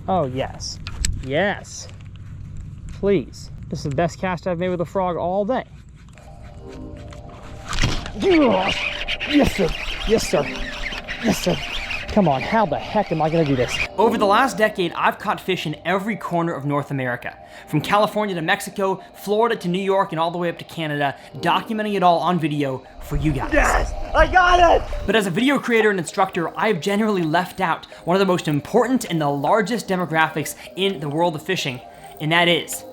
Oh, yes. Yes. Please. This is the best cast I've made with a frog all day. Yes, sir. Yes, sir. Yes, sir. Come on, how the heck am I gonna do this? Over the last decade, I've caught fish in every corner of North America. From California to Mexico, Florida to New York, and all the way up to Canada, documenting it all on video for you guys. Yes, I got it! But as a video creator and instructor, I've generally left out one of the most important and the largest demographics in the world of fishing, and that is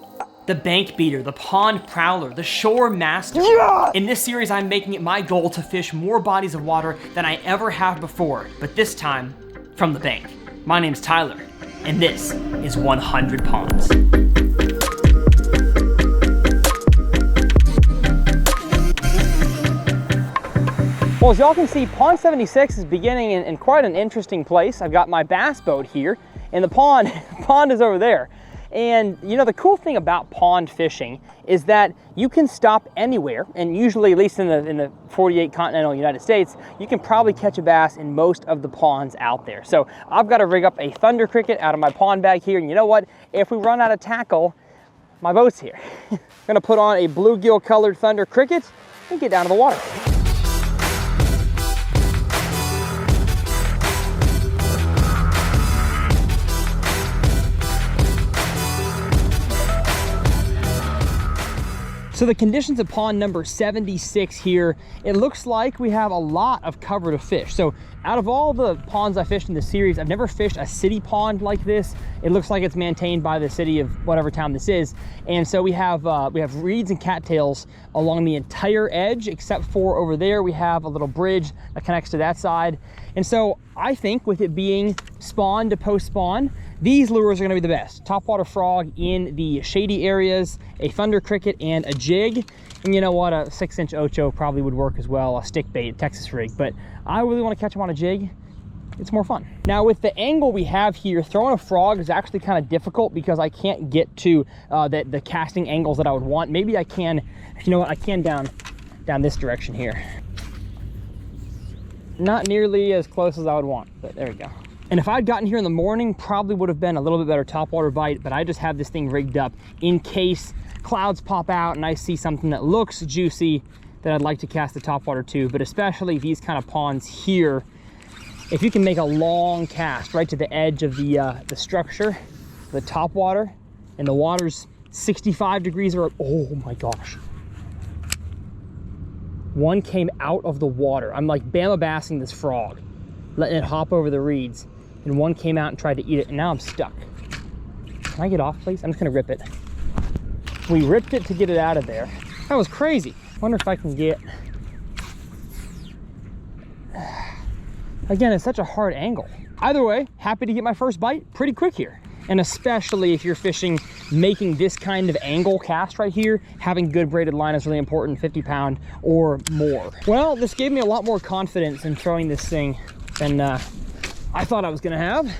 the bank beater, the pond prowler, the shore master. Yeah! In this series, I'm making it my goal to fish more bodies of water than I ever have before, but this time, from the bank. My name's Tyler, and this is 100 Ponds. Well, as y'all can see, Pond 76 is beginning in quite an interesting place. I've got my bass boat here, and the pond is over there. And you know, the cool thing about pond fishing is that you can stop anywhere, and usually, at least in the 48 continental United States, you can probably catch a bass in most of the ponds out there. So I've got to rig up a thunder cricket out of my pond bag here, and you know what? If we run out of tackle, my boat's here. I'm gonna put on a bluegill colored thunder cricket and get down to the water. So the conditions of pond number 76 here, it looks like we have a lot of cover to fish. So out of all the ponds I fished in the series, I've never fished a city pond like this. It looks like it's maintained by the city of whatever town this is. And so we have reeds and cattails along the entire edge, except for over there, we have a little bridge that connects to that side. And so I think with it being spawn to post spawn, these lures are gonna be the best. Topwater frog in the shady areas, a thunder cricket, and a jig. And you know what, a 6-inch ocho probably would work as well, a stick bait, Texas rig, but I really wanna catch them on a jig. It's more fun. Now with the angle we have here, throwing a frog is actually kind of difficult because I can't get to the casting angles that I would want. Maybe I can, you know what, I can down this direction here. Not nearly as close as I would want, but there we go. And if I'd gotten here in the morning, probably would have been a little bit better topwater bite, but I just have this thing rigged up in case clouds pop out and I see something that looks juicy that I'd like to cast the topwater to. But especially these kind of ponds here, if you can make a long cast right to the edge of the structure, the topwater, and the water's 65 degrees or, oh my gosh. One came out of the water. I'm like Bama bassing this frog, letting it hop over the reeds. And one came out and tried to eat it, and now I'm stuck. Can I get off, please? I'm just gonna rip it. We ripped it to get it out of there. That was crazy. I wonder if I can get... Again, it's such a hard angle. Either way, happy to get my first bite pretty quick here. And especially if you're fishing, making this kind of angle cast right here, having good braided line is really important, 50 pound or more. Well, this gave me a lot more confidence in throwing this thing than I thought I was gonna have.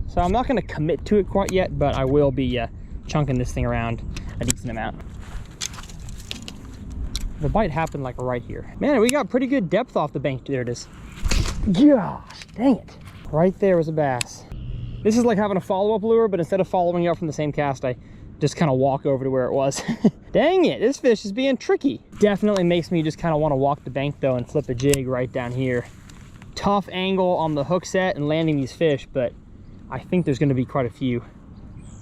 So I'm not gonna commit to it quite yet, but I will be chunking this thing around a decent amount. The bite happened like right here. Man, we got pretty good depth off the bank. There it is. Gosh, dang it. Right there was a bass. This is like having a follow-up lure, but instead of following up from the same cast, I just kind of walk over to where it was. Dang it, this fish is being tricky. Definitely makes me just kind of want to walk the bank though and flip a jig right down here. Tough angle on the hook set and landing these fish, but I think there's going to be quite a few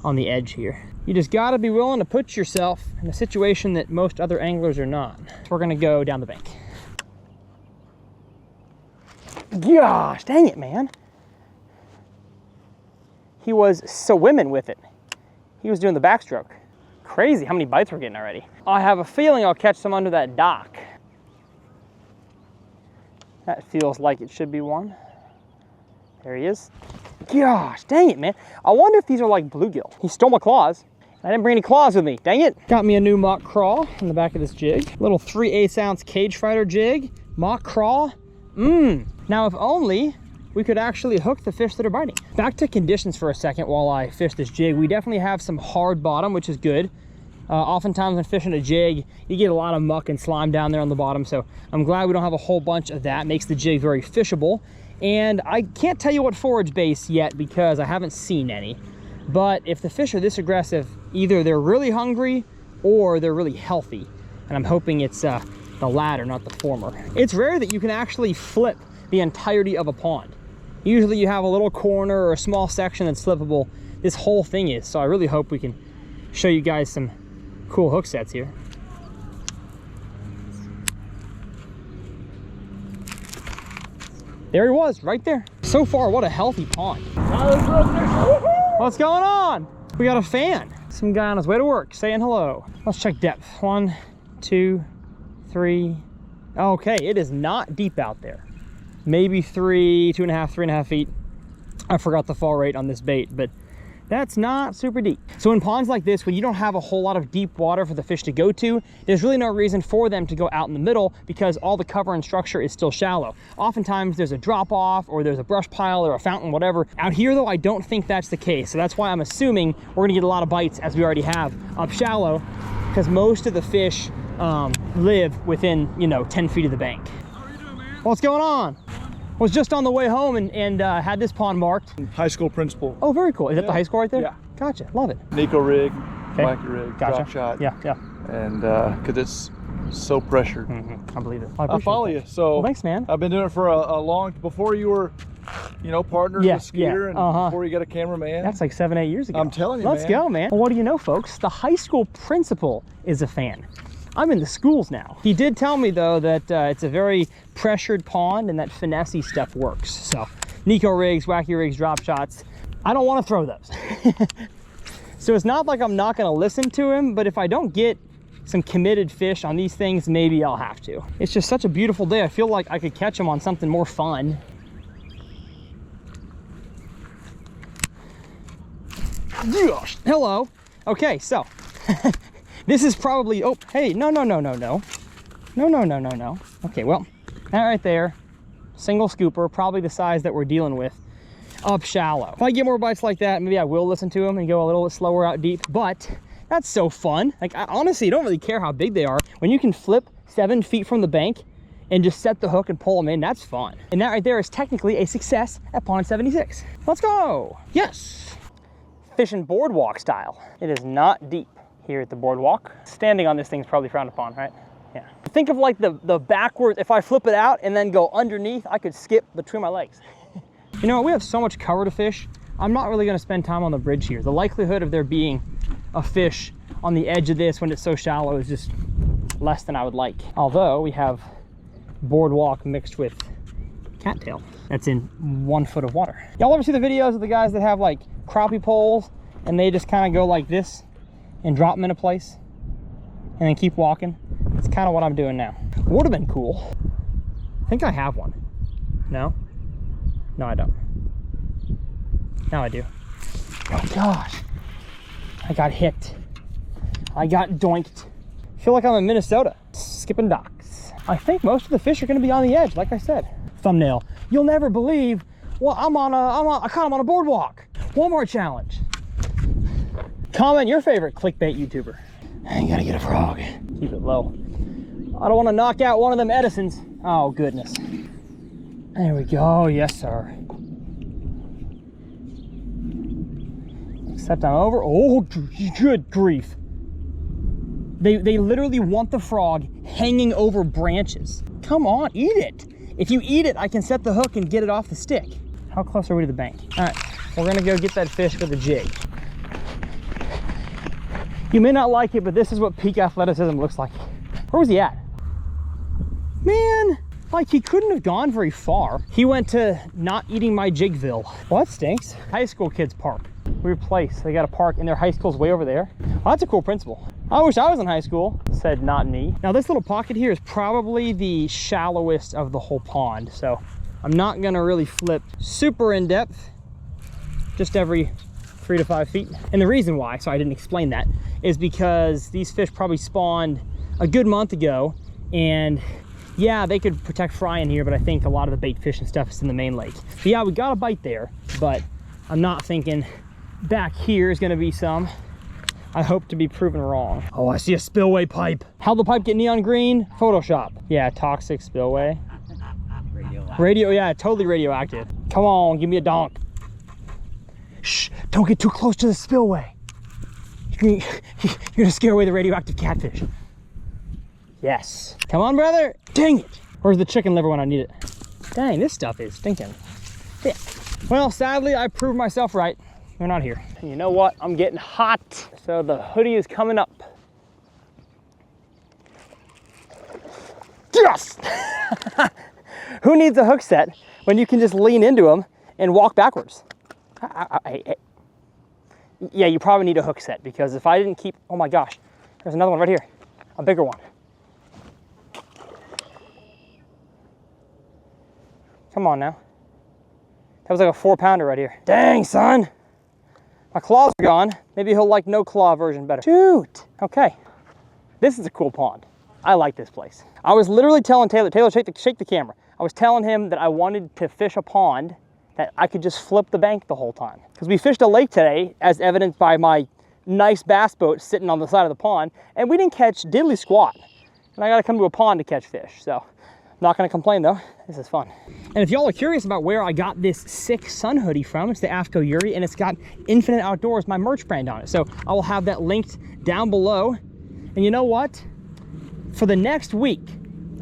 on the edge here. You just got to be willing to put yourself in a situation that most other anglers are not. So we're going to go down the bank. Gosh, dang it, man. He was swimming with it. He was doing the backstroke. Crazy how many bites we're getting already. I have a feeling I'll catch some under that dock. That feels like it should be one. There he is. Gosh, dang it, man. I wonder if these are like bluegill. He stole my claws. I didn't bring any claws with me, dang it. Got me a new mach craw in the back of this jig. Little 3/8 ounce cage fighter jig, mach craw. Now if only we could actually hook the fish that are biting. Back to conditions for a second while I fish this jig. We definitely have some hard bottom, which is good. Oftentimes when fishing a jig, you get a lot of muck and slime down there on the bottom, so I'm glad we don't have a whole bunch of that. Makes the jig very fishable. And I can't tell you what forage base yet because I haven't seen any. But if the fish are this aggressive, either they're really hungry or they're really healthy. And I'm hoping it's the latter, not the former. It's rare that you can actually flip the entirety of a pond. Usually you have a little corner or a small section that's flippable. This whole thing is. So I really hope we can show you guys some cool hook sets here. There he was, right there. So far, what a healthy pond. What's going on? We got a fan. Some guy on his way to work saying hello. Let's check depth. 1, 2, 3. Okay, it is not deep out there. Maybe 3, 2.5, 3.5 feet. I forgot the fall rate on this bait, but that's not super deep. So in ponds like this, when you don't have a whole lot of deep water for the fish to go to, there's really no reason for them to go out in the middle because all the cover and structure is still shallow. Oftentimes there's a drop off or there's a brush pile or a fountain, whatever. Out here though, I don't think that's the case. So that's why I'm assuming we're gonna get a lot of bites as we already have up shallow because most of the fish live within, 10 feet of the bank. How are you doing, man? What's going on? Was just on the way home and had this pond marked. High school principal. Oh, very cool. Is that the high school right there? Yeah. Gotcha. Love it. Nico rig, Okay. wacky rig, Gotcha. drop shot. Yeah. And because it's so pressured. I believe it. I follow you. So well, thanks, man. I've been doing it for a long, before you were, partners with Skeeter and before you got a cameraman. That's like 7, 8 years ago. I'm telling you, Let's go, man. Well, what do you know, folks? The high school principal is a fan. I'm in the schools now. He did tell me though that it's a very pressured pond and that finessey stuff works. So Nico rigs, wacky rigs, drop shots. I don't want to throw those. So it's not like I'm not going to listen to him, but if I don't get some committed fish on these things, maybe I'll have to. It's just such a beautiful day. I feel like I could catch them on something more fun. Hello. Okay, so this is probably, oh, hey, no. Okay, well, that right there, single scooper, probably the size that we're dealing with, up shallow. If I get more bites like that, maybe I will listen to them and go a little slower out deep, but that's so fun. Like, I honestly don't really care how big they are. When you can flip 7 feet from the bank and just set the hook and pull them in, that's fun. And that right there is technically a success at Pond 76. Let's go. Yes. Fishing boardwalk style. It is not deep here at the boardwalk. Standing on this thing is probably frowned upon, right? Yeah. Think of like the backwards, if I flip it out and then go underneath, I could skip between my legs. You know, we have so much cover to fish. I'm not really gonna spend time on the bridge here. The likelihood of there being a fish on the edge of this when it's so shallow is just less than I would like. Although we have boardwalk mixed with cattail that's in 1 foot of water. Y'all ever see the videos of the guys that have like crappie poles and they just kind of go like this and drop them in a place and then keep walking? It's kind of what I'm doing now. Would have been cool. I think I have one. No? No, I don't. Now I do. Oh gosh. I got hit. I got doinked. I feel like I'm in Minnesota, skipping docks. I think most of the fish are gonna be on the edge, like I said. Thumbnail. You'll never believe, well, I caught him on a boardwalk. Walmart challenge. Comment your favorite clickbait YouTuber. I gotta get a frog. Keep it low. I don't wanna knock out one of them Edisons. Oh goodness. There we go, yes sir. Except I'm over, oh good grief. They literally want the frog hanging over branches. Come on, eat it. If you eat it, I can set the hook and get it off the stick. How close are we to the bank? All right, we're gonna go get that fish with a jig. You may not like it, but this is what peak athleticism looks like. Where was he at? Man, like he couldn't have gone very far. He went to not eating my jigville. Well, that stinks. High school kids park. Weird place. They got a park and their high school's way over there. Well, that's a cool principle. I wish I was in high school. Said not me. Now this little pocket here is probably the shallowest of the whole pond. So I'm not gonna really flip super in depth, just every 3 to 5 feet. And the reason why, so I didn't explain that, is because these fish probably spawned a good month ago, and yeah, they could protect fry in here, but I think a lot of the bait fish and stuff is in the main lake. So yeah, we got a bite there, but I'm not thinking back here is gonna be some. I hope to be proven wrong. Oh, I see a spillway pipe. How'd the pipe get neon green? Photoshop. Yeah, toxic spillway. Radio, yeah, totally radioactive. Come on, give me a donk. Shh, don't get too close to the spillway. You're gonna scare away the radioactive catfish. Yes. Come on, brother. Dang it. Where's the chicken liver when I need it? Dang, this stuff is stinking thick. Well, sadly, I proved myself right. They're not here. And you know what? I'm getting hot. So the hoodie is coming up. Yes! Who needs a hook set when you can just lean into them and walk backwards? Yeah, you probably need a hook set, because if I didn't keep, oh my gosh, there's another one right here, a bigger one. Come on now. That was like a 4-pounder right here. Dang, son. My claws are gone. Maybe he'll like no claw version better. Shoot. Okay. This is a cool pond. I like this place. I was literally telling Taylor, shake the camera. I was telling him that I wanted to fish a pond that I could just flip the bank the whole time. Because we fished a lake today, as evidenced by my nice bass boat sitting on the side of the pond, and we didn't catch diddly squat. And I gotta come to a pond to catch fish, so. Not gonna complain though, this is fun. And if y'all are curious about where I got this sick sun hoodie from, it's the AFCO Yuri, and it's got Infinite Outdoors, my merch brand on it. So I will have that linked down below. And you know what? For the next week,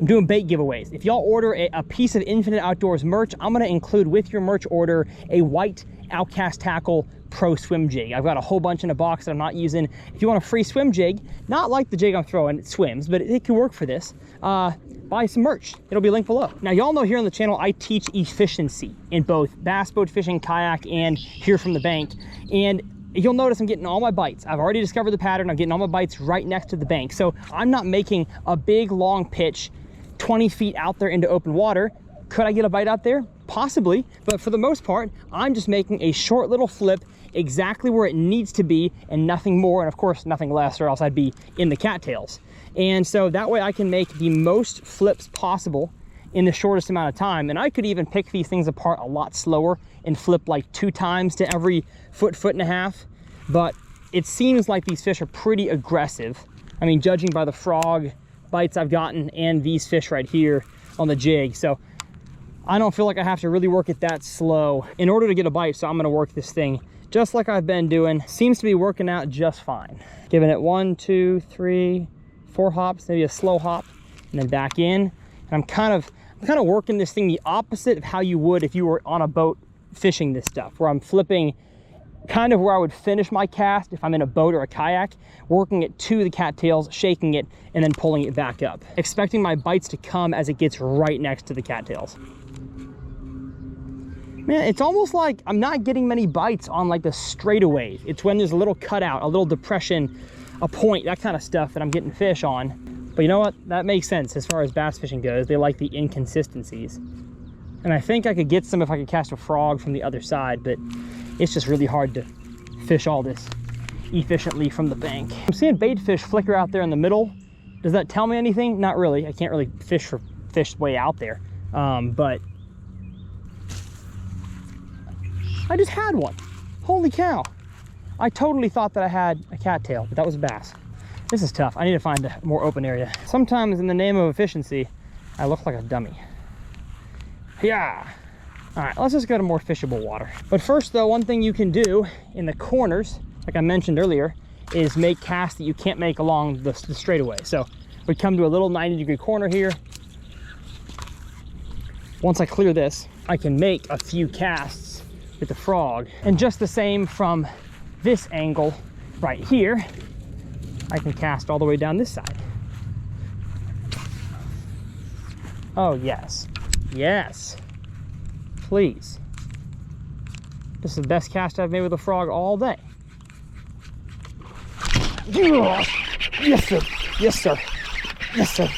I'm doing bait giveaways. If y'all order a piece of Infinite Outdoors merch, I'm gonna include with your merch order a white Outcast Tackle Pro swim jig. I've got a whole bunch in a box that I'm not using. If you want a free swim jig, not like the jig I'm throwing, it swims, but it can work for this, buy some merch. It'll be linked below. Now, y'all know here on the channel, I teach efficiency in both bass boat fishing, kayak, and here from the bank. And you'll notice I'm getting all my bites. I've already discovered the pattern. I'm getting all my bites right next to the bank. So I'm not making a big, long pitch 20 feet out there into open water. Could I get a bite out there? Possibly, but for the most part, I'm just making a short little flip exactly where it needs to be and nothing more, and of course nothing less, or else I'd be in the cattails. And so that way I can make the most flips possible in the shortest amount of time. And I could even pick these things apart a lot slower and flip like 2 times to every foot and a half. But it seems like these fish are pretty aggressive. I mean, judging by the frog bites I've gotten and these fish right here on the jig. So I don't feel like I have to really work it that slow in order to get a bite. So I'm gonna work this thing just like I've been doing. Seems to be working out just fine. Giving it 1, 2, 3, 4 hops, maybe a slow hop, and then back in. And I'm kind of working this thing the opposite of how you would if you were on a boat fishing this stuff, where I'm flipping kind of where I would finish my cast if I'm in a boat or a kayak, working it to the cattails, shaking it, and then pulling it back up. Expecting my bites to come as it gets right next to the cattails. Man, it's almost like I'm not getting many bites on like the straightaways. It's when there's a little cutout, a little depression, a point, that kind of stuff that I'm getting fish on. But you know what? That makes sense as far as bass fishing goes. They like the inconsistencies. And I think I could get some if I could cast a frog from the other side, but it's just really hard to fish all this efficiently from the bank. I'm seeing bait fish flicker out there in the middle. Does that tell me anything? Not really. I can't really fish for fish way out there. But I just had one. Holy cow. I totally thought that I had a cattail, but that was a bass. This is tough. I need to find a more open area. Sometimes in the name of efficiency, I look like a dummy. Yeah. All right, let's just go to more fishable water. But first though, one thing you can do in the corners, like I mentioned earlier, is make casts that you can't make along the straightaway. So we come to a little 90-degree corner here. Once I clear this, I can make a few casts with the frog. And just the same from this angle right here, I can cast all the way down this side. Oh yes, yes, please. This is the best cast I've made with a frog all day. Yes sir, yes sir, yes sir.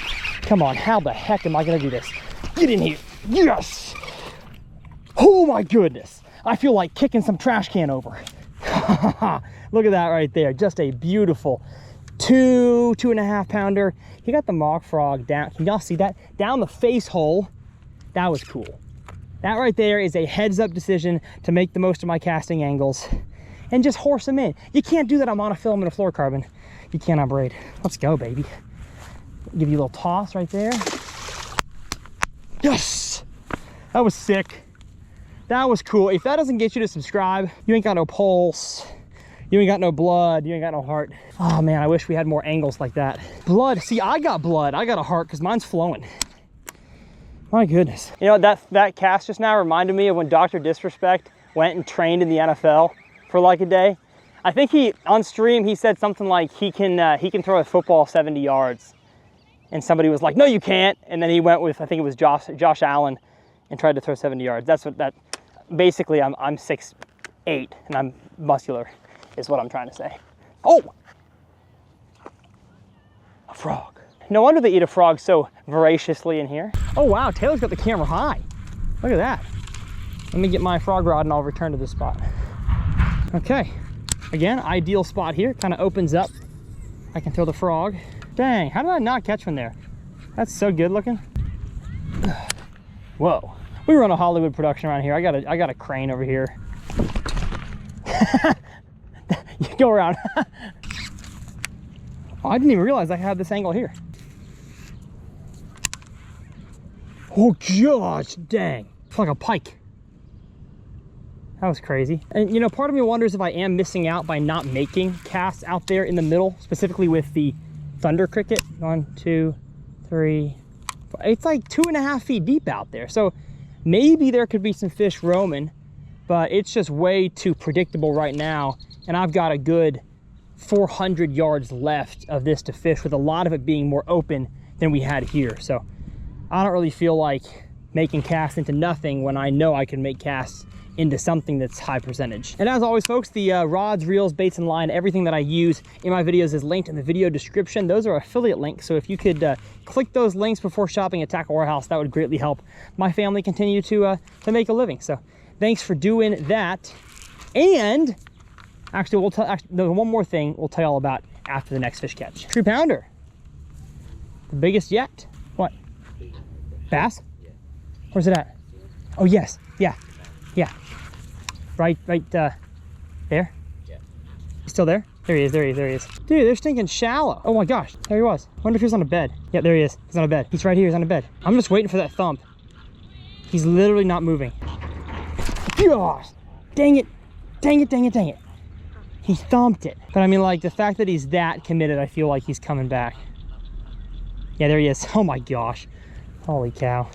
Come on, how the heck am I gonna do this? Get in here, yes. Oh my goodness, I feel like kicking some trash can over. Look at that right there, just a beautiful 2.5 pounder. He got the mock frog down. Can y'all see that? Down the face hole. That was cool. That right there is a heads up decision to make the most of my casting angles and just horse them in. You can't do that on monofilament and a fluorocarbon. You can't on braid. Let's go, baby. Give you a little toss right there. Yes. That was sick. That was cool. If that doesn't get you to subscribe, you ain't got no pulse. You ain't got no blood. You ain't got no heart. Oh man, I wish we had more angles like that. Blood. See, I got blood. I got a heart because mine's flowing. My goodness. You know, that cast just now reminded me of when Dr. Disrespect went and trained in the NFL for like a day. I think on stream, he said something like he can throw a football 70 yards. And somebody was like, no, you can't. And then he went with, I think it was Josh Allen, and tried to throw 70 yards. That's what basically I'm 6'8" and I'm muscular is what I'm trying to say. Oh, a frog. No wonder they eat a frog so voraciously in here. Oh wow, Taylor's got the camera high. Look at that. Let me get my frog rod and I'll return to this spot. Okay, again, ideal spot here. Kind of opens up. I can throw the frog. Dang, how did I not catch one there? That's so good looking. Whoa, we run a Hollywood production around here. I got a crane over here. You go around. Oh, I didn't even realize I had this angle here. Oh gosh, dang. It's like a pike. That was crazy. And you know, part of me wonders if I am missing out by not making casts out there in the middle, specifically with the thunder cricket. 1, 2, 3, 4. It's like 2.5 feet deep out there. So maybe there could be some fish roaming, but it's just way too predictable right now. And I've got a good 400 yards left of this to fish, with a lot of it being more open than we had here. So I don't really feel like making casts into nothing when I know I can make casts into something that's high percentage. And as always, folks, the rods, reels, baits, and line, everything that I use in my videos is linked in the video description. Those are affiliate links, so if you could click those links before shopping at Tackle Warehouse, that would greatly help my family continue to make a living. So thanks for doing that. And actually, there's one more thing we'll tell you all about after the next fish catch. True pounder. The biggest yet. What? Bass? Where's it at? Oh, yes. Yeah. Yeah. Right there? Yeah. He's still there? There he is. Dude, they're stinking shallow. Oh my gosh. There he was. I wonder if he's on a bed. Yeah, there he is. He's on a bed. He's right here. He's on a bed. I'm just waiting for that thump. He's literally not moving. Gosh. Dang it. He thumped it. But I mean, like, the fact that he's that committed, I feel like he's coming back. Yeah, there he is. Oh my gosh. Holy cow.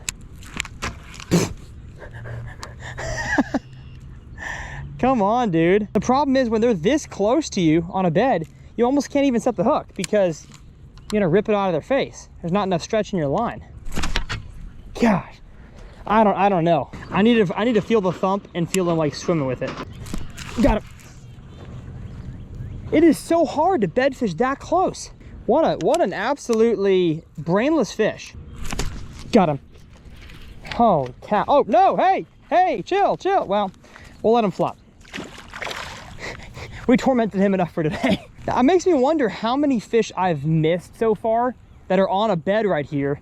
Come on, dude. The problem is when they're this close to you on a bed, you almost can't even set the hook because you're gonna rip it out of their face. There's not enough stretch in your line. Gosh, I don't know. I need to feel the thump and feel them like swimming with it. Got him. It is so hard to bedfish that close. What an absolutely brainless fish. Got him. Holy cow. Oh no, hey, chill. Well, we'll let him flop. We tormented him enough for today. It makes me wonder how many fish I've missed so far that are on a bed right here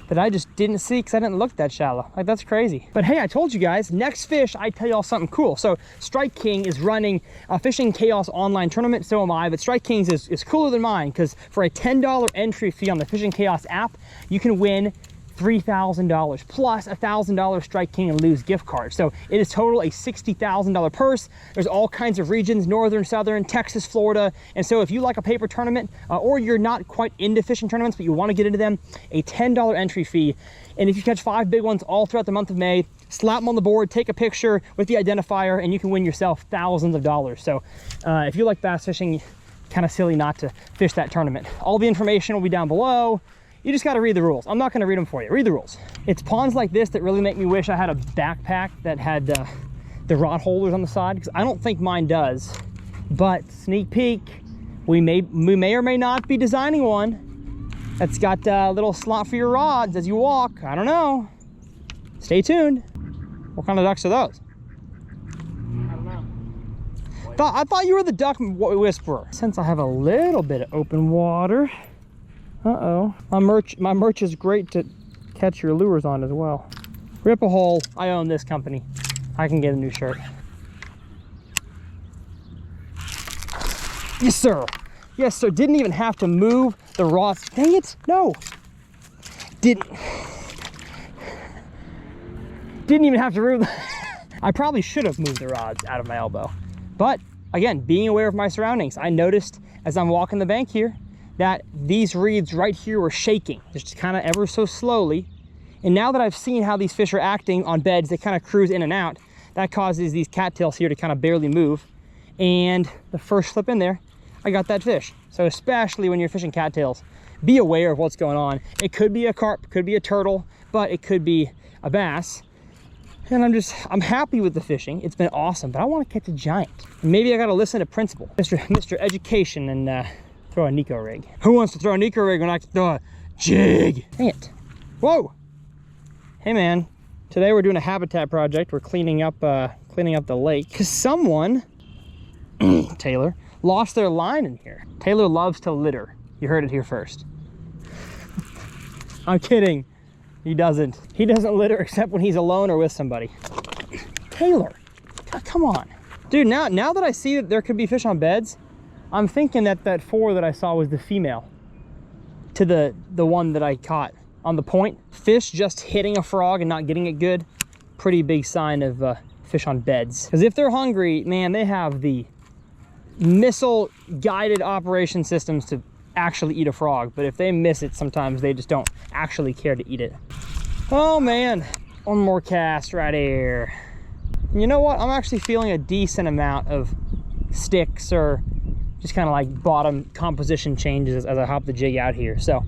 that I just didn't see because I didn't look that shallow. Like, that's crazy. But hey, I told you guys, next fish, I tell y'all something cool. So Strike King is running a Fishing Chaos online tournament, so am I, but Strike King's is cooler than mine because for a $10 entry fee on the Fishing Chaos app, you can win $3,000 plus a $1,000 Strike King and Lose gift card. So it is total a $60,000 purse. There's all kinds of regions, northern, southern, Texas, Florida. And so if you like a paper tournament or you're not quite into fishing tournaments, but you want to get into them, a $10 entry fee. And if you catch 5 big ones all throughout the month of May, slap them on the board, take a picture with the identifier, and you can win yourself thousands of dollars. So if you like bass fishing, kind of silly not to fish that tournament. All the information will be down below. You just got to read the rules. I'm not going to read them for you. Read the rules. It's ponds like this that really make me wish I had a backpack that had the rod holders on the side, because I don't think mine does. But sneak peek, we may or may not be designing one that's got a little slot for your rods as you walk. I don't know. Stay tuned. What kind of ducks are those? I don't know. I thought you were the duck whisperer. Since I have a little bit of open water. Uh-oh. My merch is great to catch your lures on as well. Rip a hole. I own this company. I can get a new shirt. Yes, sir. Yes, sir. Didn't even have to move the rods. Dang it. No. Didn't. Didn't even have to move. I probably should have moved the rods out of my elbow. But again, being aware of my surroundings, I noticed as I'm walking the bank here that these reeds right here were shaking, just kind of ever so slowly. And now that I've seen how these fish are acting on beds, they kind of cruise in and out, that causes these cattails here to kind of barely move. And the first slip in there, I got that fish. So especially when you're fishing cattails, be aware of what's going on. It could be a carp, could be a turtle, but it could be a bass. And I'm happy with the fishing. It's been awesome, but I want to catch a giant. And maybe I got to listen to Principal, Mr. Education, and throw a Nico rig. Who wants to throw a Nico rig when I can throw a jig? Dang it. Whoa. Hey man, today we're doing a habitat project. We're cleaning up the lake because someone, Taylor, lost their line in here. Taylor loves to litter. You heard it here first. I'm kidding. He doesn't. He doesn't litter except when he's alone or with somebody. Taylor, come on. Dude, now that I see that there could be fish on beds, I'm thinking that 4 that I saw was the female to the one that I caught on the point. Fish just hitting a frog and not getting it good, pretty big sign of fish on beds. Because if they're hungry, man, they have the missile guided operation systems to actually eat a frog. But if they miss it, sometimes they just don't actually care to eat it. Oh man, one more cast right here. And you know what? I'm actually feeling a decent amount of sticks or just kind of like bottom composition changes as I hop the jig out here. So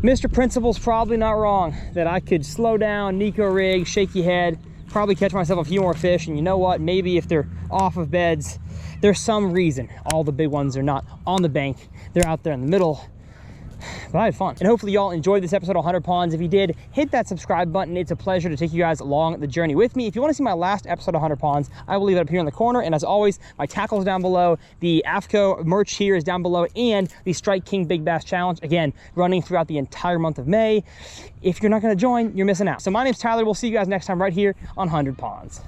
Mr. Principal's probably not wrong that I could slow down, Nico rig, shaky head, probably catch myself a few more fish. And you know what? Maybe if they're off of beds, there's some reason all the big ones are not on the bank. They're out there in the middle. But I had fun. And hopefully y'all enjoyed this episode of 100 Ponds. If you did, hit that subscribe button. It's a pleasure to take you guys along the journey with me. If you want to see my last episode of 100 Ponds, I will leave it up here in the corner. And as always, my tackle is down below. The AFCO merch here is down below. And the Strike King Big Bass Challenge, again, running throughout the entire month of May. If you're not going to join, you're missing out. So my name's Tyler. We'll see you guys next time right here on 100 Ponds.